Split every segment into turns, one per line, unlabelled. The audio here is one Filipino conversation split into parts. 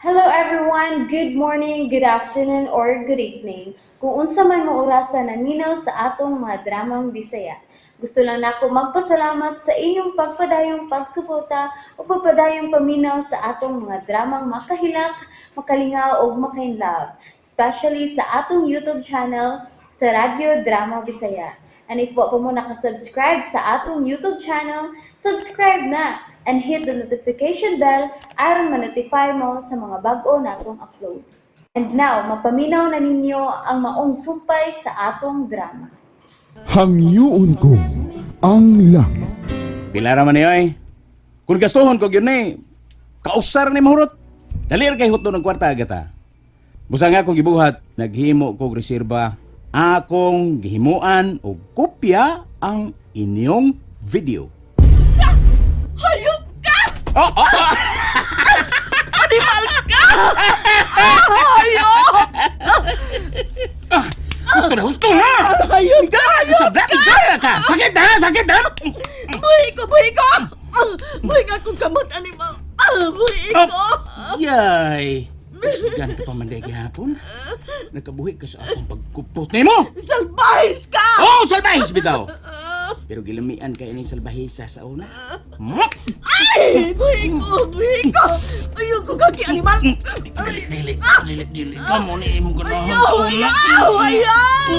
Hello everyone, good morning, good afternoon, or good evening. Kung unsa man mo orasan naminaw sa atong mga dramang Bisaya. Gusto lang nako magpasalamat sa inyong pagpadayong pagsuporta o pagpadayong paminaw sa atong mga dramang makahilak, makalingaw o makainlove, especially sa atong YouTube channel sa Radyo Drama Bisaya. And if wa pa mo nakasubscribe sa atong YouTube channel, subscribe na and hit the notification bell aron ma-notify mo sa mga bag-o natong uploads. And now, mapaminaw na ninyo ang maong sumpay sa atong drama.
Hangyuon ko ang langit.
Pila raman niyo eh. Kung gastuhon ko yun eh, kausar ni mahurot. Dalir kay hutdo ng kwarta agata. Busa nga akong gibuhat, naghimo kog reserba. Akong gihimuan o kopya ang inyong video.
Hayop ka!
Oh!
Animal ka! Hayop!
Gusto na!
Hayop ka!
Sabrak ka! Sakit ha!
Buhay ko! Buhay ka kung kamot, animal! Buhay ko!
Yay! Gan ka pa man day gihapon. Nakabuhi ka sa akong pagkupot ni mo!
Salbahis ka!
Oh, salbahis bitaw! Pero gilamian ka ining salbahisa sa una.
Ay! Buhay ko! Ayoko kaki, animal!
Dili. Kamo ni imong ganahan
Ayaw!
sa una.
Ayaw!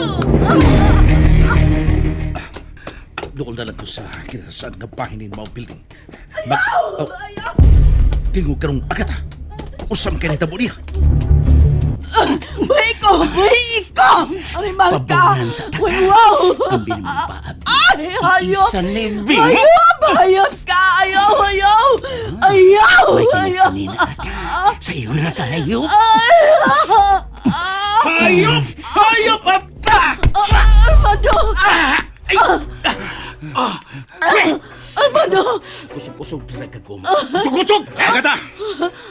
Doon na lang ko sa kinasaan nga bahin ng mga building.
Ayaw!
Tingog karong agata. Usam ka nita mo niya.
Buhay ko! Animal ka!
Pabangan sa taka.
Wow!
Ang binimong paab.
Ay! Hayop!
Isa ni Bing.
Hayop ka! Ayaw!
May kinagsanina ka. Sa iyo na kayo. Hayop pa!
Armando! Armando!
Kusog-kusog sa kagong. Kusog! Agata!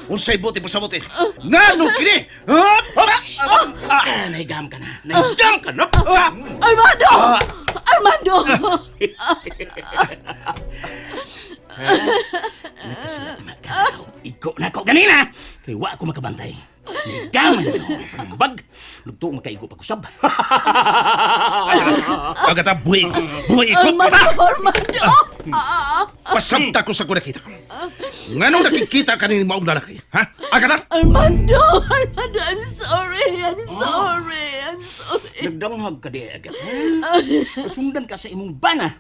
Unsay buti pa sa buti. Nga nung kini!
Naigam ka na.
Armando! Armando!
Nakasulat magkakaw. Iko na ako ganina. Kaya wa ako makabantay. Naigaman ako. Bag. Lugto makaigo pag-usab.
Agata, buhay ko!
Armando!
Pasamta ko sa kunakita. Nga nung nakikita ka ni maong lalaki. Ha? Agata!
Armando! I'm sorry!
Nagdanghag ka di agad. Pasundan ka sa imong bana.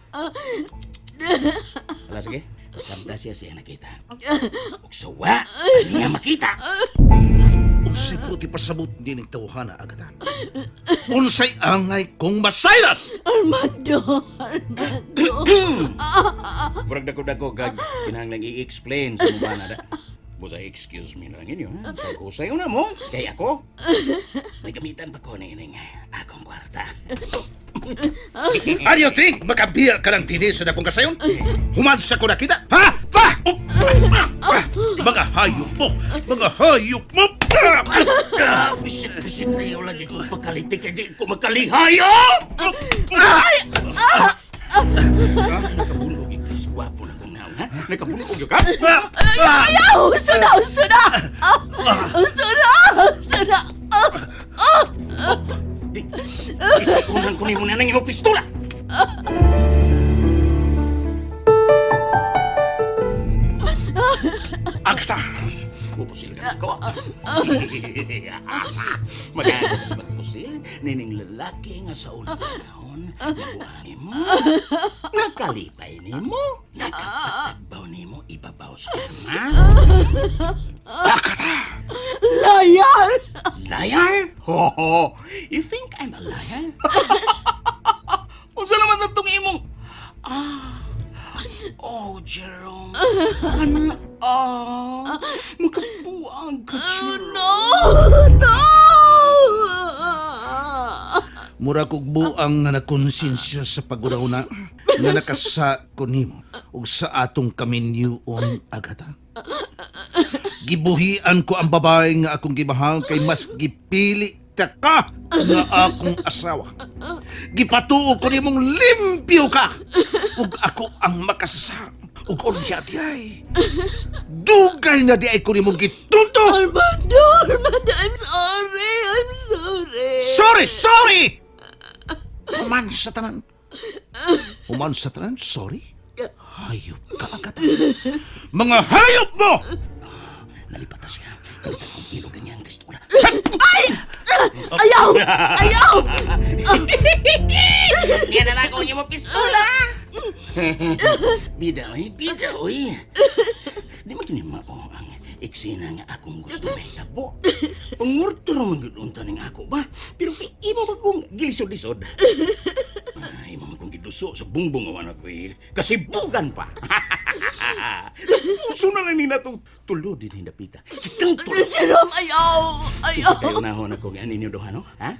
Wala sige. Samta siya nakita. Huwag sawa. Niya makita.
Unsay buti pa sa buti din ng tawhana, Agata. Unsay angay kong masayrat!
Armando!
Murag dako-dako kag kinahanglang i-explain sa mga bana da. Busa excuse me na lang inyo. Pag-usay na mo. Kaya ako. May gamitan pa ko na ining akong kwarta.
Aryo, Ting! Makabiya ka lang dini sa dakong kasayon? Human sa kunakita? Ha? Pa! Mga hayop mo!
Bisit kayo lagi kong pagkalitik. Hindi ko magkalihayo! Nakabulog yung kiswapo na kong naon, ha? Nakabulog yung ka?
Ayaw! Usuna!
Di, ikunan ko ni mo na ng iyong pistola!
Agsta!
Pupusil ka ko. Maganda sa magpusil, nining lalaki nga sa unang panahon, nabuhangin mo, nakalipay ni mo, nakapagbaw ni mo, ibabaw sa kama.
Agata!
Liar!
Liar? Ho! You think I'm a liar? Unsa naman na itong imong? Oh, Jerome. Makabuang ka, Jerome.
No!
Mura kog buang nga nakonsensya sa paguna nga nakasa ko nimo ug sa atong kaminyoon, Agata. Gibuhian ko ang babae nga akong gimahal kay mas gipili ka nga akong asawa. Gipatuo ko nimong limpyo ka ug ako ang makasasa ug unya di ay. Dugay na di ay ko nimong gitunto.
Armando! Armando, I'm sorry. I'm sorry.
Sorry! Human sa tanan. Human sa tanan, sorry? Hayop ka agad. Mga hayop mo!
Nalipata siya. Nalipata kong ilog niyang pistola.
Ayaw! Ayaw!
Yan na ako niya mo pistola! Bida, oy. Di maginimao ang eksena nga akong gusto may tabo. Pangurto naman gudunta ning ako ba? Pero imo ba kong gilisod-lisod? Ay, imo man kong giduso sa bungbong awan ako eh. Kasi bugan pa. Puso na lang ni natong tulo din hinapita. Kitang tulo.
Jerome, ayaw! Ayaw!
Kayo nahon ako nga ninyo doha, no? Ha?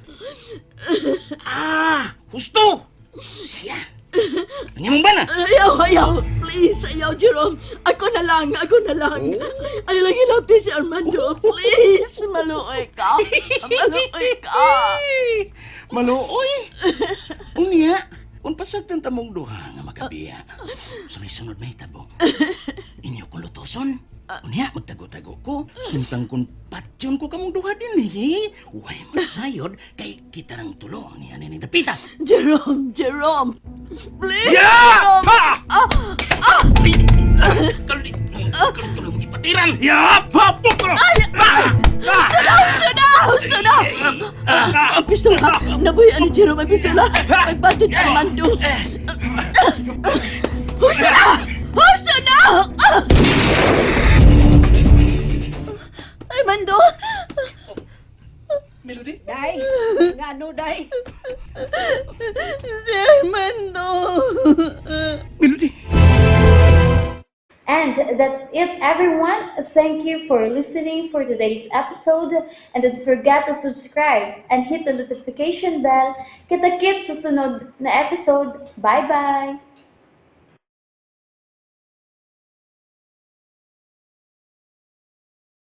Husto! Saya! Ang imong ba na?
Ayaw! Please, ayaw, Jerome. Ako na lang. Ay, lang ilapi si Armando. Please, maluoy ka.
Maluoy! Unya, kung pasagdan tamong duha nga makabiya, sa may sunod may tabo. Inyo kong lutoson. Unya, magtago-tago ko. Sintang kong patyon ko kamong duha din eh. Huwag masayod kay kita ng tulo niya ni Dapita.
Jerome. Please,
Ya!
Jerome.
Pa!
Kalit ko lang ipatiran.
Ya! Pa! Puto!
Husto na! Ang pistola. Nabuyan ni Jerome ang pistola. May bato ni Armando. Husto na! Armando!
Melody?
Day, ngano day?
Si Armando!
Melody?
And that's it, everyone. Thank you for listening for today's episode. And don't forget to subscribe and hit the notification bell. Kita-kits sa sunod na episode. Bye-bye!